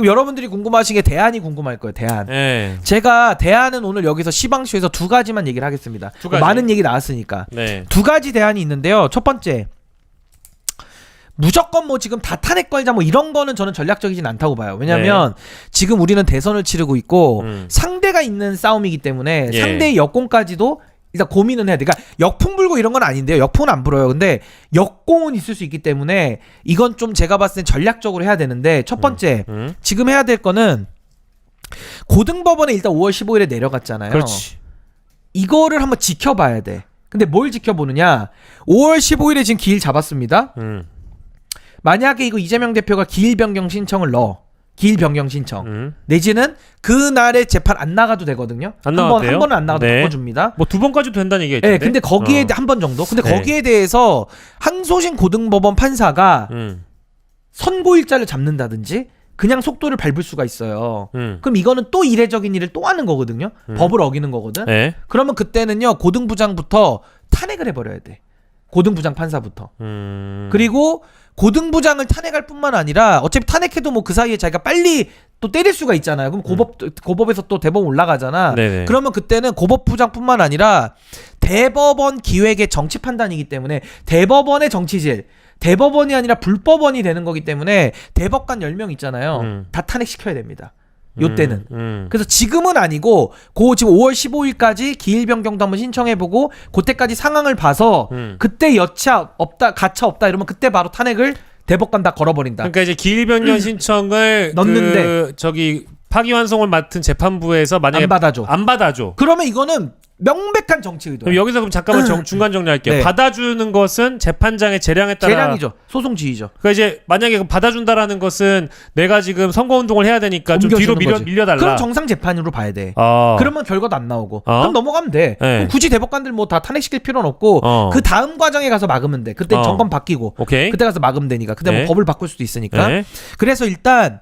그럼 여러분들이 궁금하신 게 대안이 궁금할 거예요. 대안. 네. 제가 대안은 오늘 여기서 시방쇼에서 두 가지만 얘기를 하겠습니다. 두 가지. 많은 얘기 나왔으니까. 네. 두 가지 대안이 있는데요. 첫 번째, 무조건 뭐 지금 다 탄핵 걸자 뭐 이런 거는 저는 전략적이진 않다고 봐요. 왜냐면 지금 우리는 대선을 치르고 있고 상대가 있는 싸움이기 때문에 상대의 여공까지도 일단 고민은 해야 돼. 그러니까 역풍 불고 이런 건 아닌데요. 역풍은 안 불어요. 근데 역공은 있을 수 있기 때문에 이건 좀 제가 봤을 땐 전략적으로 해야 되는데 첫 번째 지금 해야 될 거는 고등법원에 일단 5월 15일에 내려갔잖아요. 그렇지. 이거를 한번 지켜봐야 돼. 근데 뭘 지켜보느냐? 5월 15일에 지금 기일 잡았습니다. 만약에 이거 이재명 대표가 기일 변경 신청을 넣어. 기일 변경 신청. 내지는 그날에 재판 안 나가도 되거든요. 한 번은 안 나가도 바꿔줍니다. 뭐 2번까지도 된다는 얘기가 있던데. 네, 근데 거기에 한 번 정도. 근데 거기에 대해서 항소심 고등법원 판사가 선고일자를 잡는다든지 그냥 속도를 밟을 수가 있어요. 그럼 이거는 또 이례적인 일을 또 하는 거거든요. 법을 어기는 거거든. 그러면 그때는요 고등부장부터 탄핵을 해버려야 돼. 고등부장 판사부터. 그리고 고등부장을 탄핵할 뿐만 아니라 어차피 탄핵해도 뭐 그 사이에 자기가 빨리 또 때릴 수가 있잖아요. 그럼 고법에서 또 대법원 올라가잖아. 네네. 그러면 그때는 고법부장뿐만 아니라 대법원 기획의 정치 판단이기 때문에 대법원의 정치질, 대법원이 아니라 불법원이 되는 거기 때문에 대법관 10명 있잖아요. 다 탄핵시켜야 됩니다. 요때는. 그래서 지금은 아니고 지금 5월 15일까지 기일 변경도 한번 신청해보고 그때까지 상황을 봐서 그때 여차 없다 가차 없다 이러면 그때 바로 탄핵을 대법관 다 걸어버린다. 그러니까 이제 기일 변경 신청을 넣는데 저기 파기환송을 맡은 재판부에서 만약에 안 받아줘. 그러면 이거는 명백한 정치 의도. 그럼 여기서 그럼 잠깐만 중간 정리할게요. 네. 받아주는 것은 재판장의 재량에 따라 재량이죠. 소송 지휘죠. 그러니까 이제 만약에 받아준다라는 것은 내가 지금 선거운동을 해야 되니까 좀 뒤로 밀려달라. 그럼 정상 재판으로 봐야 돼. 그러면 결과도 안 나오고 그럼 넘어가면 돼. 그럼 굳이 대법관들 뭐 다 탄핵시킬 필요는 없고 그 다음 과정에 가서 막으면 돼. 그때 정권 바뀌고 그때 가서 막으면 되니까. 그때 뭐 법을 바꿀 수도 있으니까. 그래서 일단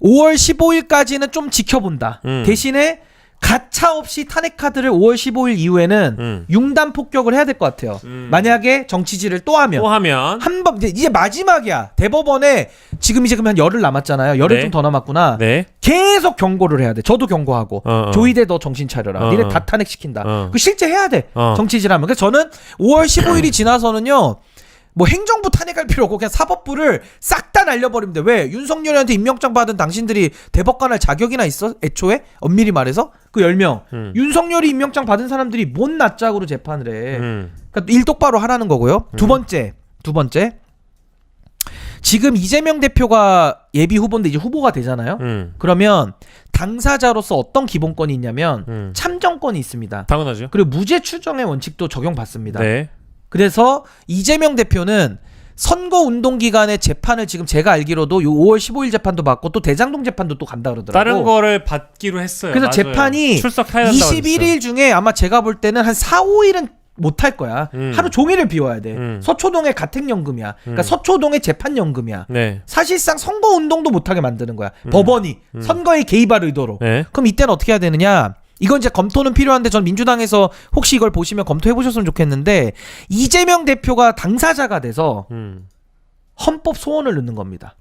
5월 15일까지는 좀 지켜본다. 대신에 가차 없이 탄핵 카드를 5월 15일 이후에는 융단 폭격을 해야 될 것 같아요. 만약에 정치질을 또 하면 한 번 이제 마지막이야. 대법원에 지금 이제 그러면 열흘 남았잖아요. 열흘 좀 더 남았구나. 계속 경고를 해야 돼. 저도 경고하고 조이대 너 정신 차려라. 니네 다 탄핵시킨다. 그 실제 해야 돼. 정치질하면. 그래서 저는 5월 15일이 지나서는요. 뭐 행정부 탄핵할 필요 없고 그냥 사법부를 싹 다 날려버리면 돼. 왜? 윤석열한테 임명장 받은 당신들이 대법관 할 자격이나 있어? 애초에? 엄밀히 말해서? 그 10명. 윤석열이 임명장 받은 사람들이 뭔 낯짝으로 재판을 해. 그러니까 일 똑바로 하라는 거고요. 두 번째. 지금 이재명 대표가 예비 후보인데 이제 후보가 되잖아요. 그러면 당사자로서 어떤 기본권이 있냐면 참정권이 있습니다. 당연하죠. 그리고 무죄 추정의 원칙도 적용받습니다. 그래서 이재명 대표는 선거운동 기간에 재판을 지금 제가 알기로도 요 5월 15일 재판도 받고 또 대장동 재판도 또 간다 그러더라고. 다른 거를 받기로 했어요. 그래서 맞아요. 재판이 21일 중에 아마 제가 볼 때는 한 4, 5일은 못할 거야. 하루 종일을 비워야 돼. 서초동의 가택연금이야. 그러니까 서초동의 재판연금이야. 사실상 선거운동도 못하게 만드는 거야. 법원이 선거에 개입할 의도로. 그럼 이때는 어떻게 해야 되느냐. 이건 이제 검토는 필요한데 전 민주당에서 혹시 이걸 보시면 검토해 보셨으면 좋겠는데 이재명 대표가 당사자가 돼서 헌법 소원을 넣는 겁니다.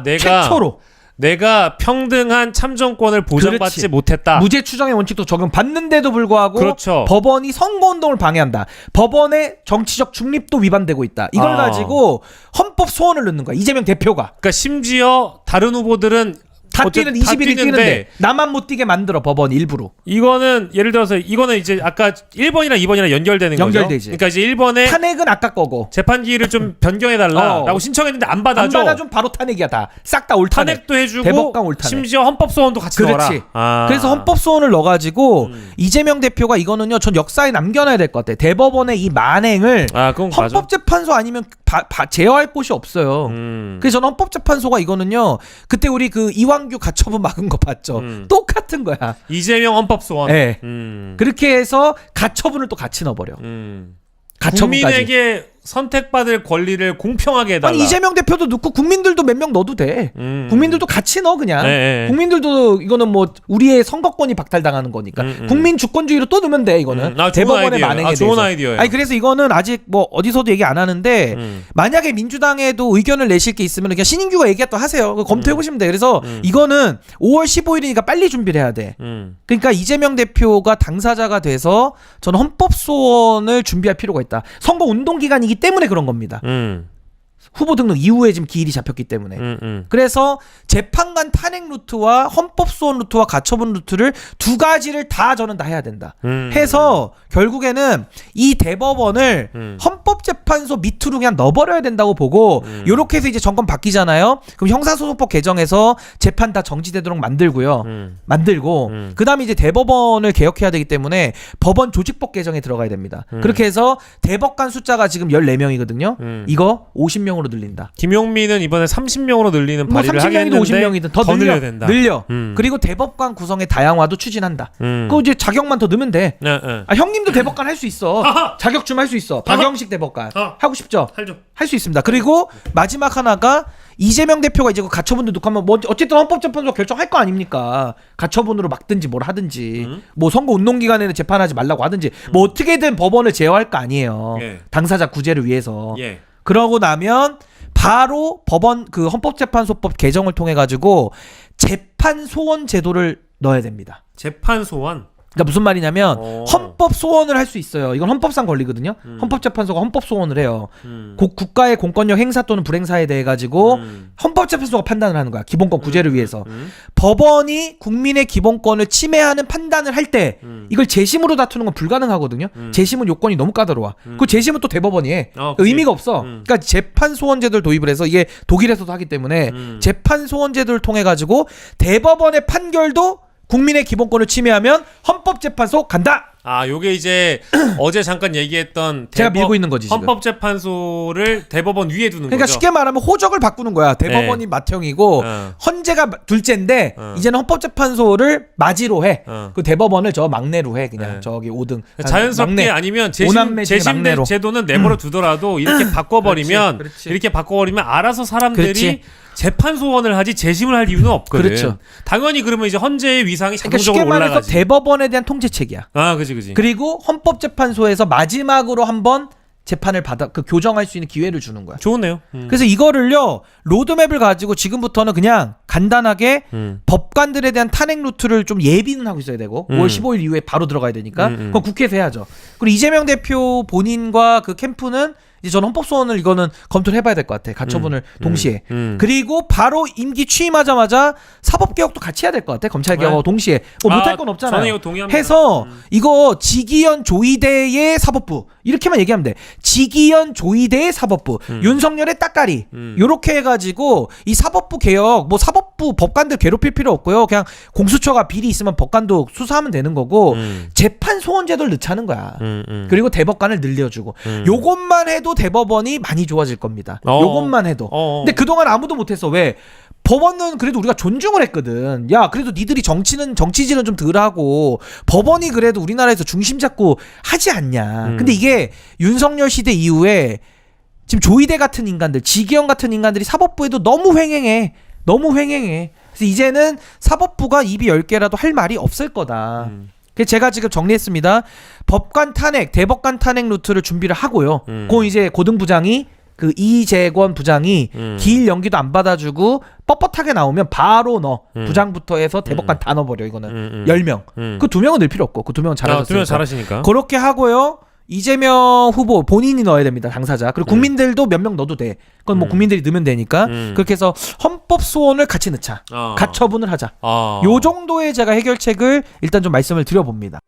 최초로 내가 평등한 참정권을 보장받지 못했다. 무죄 추정의 원칙도 적용받는데도 불구하고 법원이 선거운동을 방해한다. 법원의 정치적 중립도 위반되고 있다. 이걸 가지고 헌법 소원을 넣는 거야. 이재명 대표가. 그러니까 심지어 다른 후보들은 다 뛰는 21일 뛰는데 나만 못 뛰게 만들어 법원 일부러. 이거는 예를 들어서 이거는 이제 아까 1번이랑 2번이랑 연결되는 거죠. 그러니까 이제 1번에 탄핵은 아까 거고 재판 기일을 좀 변경해달라라고 신청했는데 안 받아줘. 안 받아주면 바로 탄핵이야 다. 싹 다 올 탄핵. 탄핵도 해주고 대법관 올 탄핵. 심지어 헌법소원도 같이 넣어라. 그래서 헌법소원을 넣어가지고 이재명 대표가 이거는요 전 역사에 남겨놔야 될 것 같아. 대법원의 이 만행을 헌법재판소 아니면 제어할 곳이 없어요. 그래서 저는 헌법재판소가 이거는요 그때 우리 그 이왕규 가처분 막은 거 봤죠. 똑같은 거야. 이재명 헌법소원. 그렇게 해서 가처분을 또 같이 넣어버려. 국민에게 선택받을 권리를 공평하게 해달라. 아니 이재명 대표도 넣고 국민들도 몇 명 넣어도 돼. 국민들도 같이 넣어 그냥. 국민들도 이거는 뭐 우리의 선거권이 박탈당하는 거니까. 국민 주권주의로 또 넣으면 돼 이거는. 대법원의 만행에 대해서. 좋은 아이디어예요. 아니 그래서 이거는 아직 뭐 어디서도 얘기 안 하는데 만약에 민주당에도 의견을 내실 게 있으면 그냥 신인규가 얘기 또 하세요. 검토해 보시면 돼. 그래서 이거는 5월 15일이니까 빨리 준비를 해야 돼. 그러니까 이재명 대표가 당사자가 돼서 저는 헌법 소원을 준비할 필요가 있다. 선거 운동 기간이기 때문에 그런 겁니다. 후보 등록 이후에 지금 기일이 잡혔기 때문에. 그래서 재판관 탄핵 루트와 헌법소원 루트와 가처분 루트를 두 가지를 다 저는 다 해야 된다. 해서 결국에는 이 대법원을 헌법재판소 밑으로 그냥 넣어버려야 된다고 보고 요렇게 해서 이제 정권 바뀌잖아요. 그럼 형사소송법 개정해서 재판 다 정지되도록 만들고요. 만들고 그 다음에 이제 대법원을 개혁해야 되기 때문에 법원 조직법 개정에 들어가야 됩니다. 그렇게 해서 대법관 숫자가 지금 14명이거든요. 이거 50명으로 늘린다. 김용민은 이번에 30명으로 늘리는 발의를 하겠는데 50명이든 더 늘려야 된다. 늘려. 그리고 대법관 구성의 다양화도 추진한다. 그거 이제 자격만 더 넣으면 돼. 아, 형님도 대법관 할 수 있어. 자격 좀 할 수 있어. 박영식 대법관 하고 싶죠? 할 수 있습니다. 그리고 마지막 하나가 이재명 대표가 이제 그 가처분도 녹하면 뭐 어쨌든 헌법재판소가 결정할 거 아닙니까? 가처분으로 막든지 뭘 하든지 뭐 선거 운동 기간에는 재판하지 말라고 하든지 뭐 어떻게든 법원을 제어할 거 아니에요. 당사자 구제를 위해서. 그러고 나면 바로 법원 그 헌법재판소법 개정을 통해 가지고 재판 소원 제도를 넣어야 됩니다. 재판 소원? 그러니까 무슨 말이냐면 헌법 소원을 할 수 있어요. 이건 헌법상 권리거든요. 헌법재판소가 헌법 소원을 해요. 국가의 공권력 행사 또는 불행사에 대해 가지고 헌법재판소가 판단을 하는 거야. 기본권 구제를 위해서. 법원이 국민의 기본권을 침해하는 판단을 할 때 이걸 재심으로 다투는 건 불가능하거든요. 재심은 요건이 너무 까다로워. 그 재심은 또 대법원이 해. 의미가 없어. 그러니까 재판 소원 제도를 도입을 해서 이게 독일에서도 하기 때문에 재판 소원 제도를 통해 가지고 대법원의 판결도 국민의 기본권을 침해하면 헌법재판소 간다. 아, 요게 이제 어제 잠깐 얘기했던 제가 밀고 있는 거지 지금. 헌법재판소를 대법원 위에 두는 그러니까 거죠. 쉽게 말하면 호적을 바꾸는 거야. 대법원이 맏형이고 헌재가 둘째인데 이제는 헌법재판소를 마지로 해. 그 대법원을 저 막내로 해. 그냥 저기 5등. 자연스럽게 막내. 아니면 재심 제도는 내버려 두더라도 이렇게 바꿔버리면 그렇지. 이렇게 바꿔버리면 알아서 사람들이 그렇지. 재판 소원을 하지 재심을 할 이유는 없거든. 그렇죠. 당연히 그러면 이제 헌재의 위상이 그러니까 자동적으로 쉽게 말해서 올라가지. 대법원에 대한 통제책이야. 아, 그지. 그리고 헌법재판소에서 마지막으로 한번 재판을 받아 그 교정할 수 있는 기회를 주는 거야. 좋네요. 그래서 이거를요 로드맵을 가지고 지금부터는 그냥 간단하게 법관들에 대한 탄핵 루트를 좀 예비는 하고 있어야 되고 5월 15일 이후에 바로 들어가야 되니까 그건 국회에서 해야죠. 그리고 이재명 대표 본인과 그 캠프는 이제 저는 헌법소원을 이거는 검토를 해봐야 될 것 같아. 가처분을 동시에. 그리고 바로 임기 취임하자마자 사법개혁도 같이 해야 될 것 같아. 검찰개혁하고 동시에. 뭐 못할 건 없잖아요. 저는 이거 동의합니다. 해서 이거 지기현 조이대의 사법부 이렇게만 얘기하면 돼. 지기현 조이대의 사법부 윤석열의 따까리 요렇게 해가지고 이 사법부 개혁 뭐 사법부 법관들 괴롭힐 필요 없고요. 그냥 공수처가 비리 있으면 법관도 수사하면 되는 거고 재판 소원제도를 넣자는 거야. 그리고 대법관을 늘려주고 요것만 해도 대법원이 많이 좋아질 겁니다. 요것만 해도. 근데 그동안 아무도 못했어. 왜? 법원은 그래도 우리가 존중을 했거든. 야, 그래도 니들이 정치질은 좀 덜하고 법원이 그래도 우리나라에서 중심 잡고 하지 않냐. 근데 이게 윤석열 시대 이후에 지금 조이대 같은 인간들, 지기현 같은 인간들이 사법부에도 너무 횡행해. 그래서 이제는 사법부가 입이 10개라도 할 말이 없을 거다. 그래서 제가 지금 정리했습니다. 법관 탄핵, 대법관 탄핵 루트를 준비를 하고요. 그건 이제 고등부장이 그 이재권 부장이 기일 연기도 안 받아주고 뻣뻣하게 나오면 바로 넣어. 부장부터 해서 대법관 다 넣어버려. 이거는 10명. 그 2명은 늘 필요 없고 그 2명은 잘하셨으니까. 2명 잘하시니까. 그렇게 하고요. 이재명 후보 본인이 넣어야 됩니다. 당사자. 그리고 국민들도 몇 명 넣어도 돼. 그건 뭐 국민들이 넣으면 되니까. 그렇게 해서 헌법 소원을 같이 넣자. 가처분을 하자. 요 정도의 제가 해결책을 일단 좀 말씀을 드려봅니다.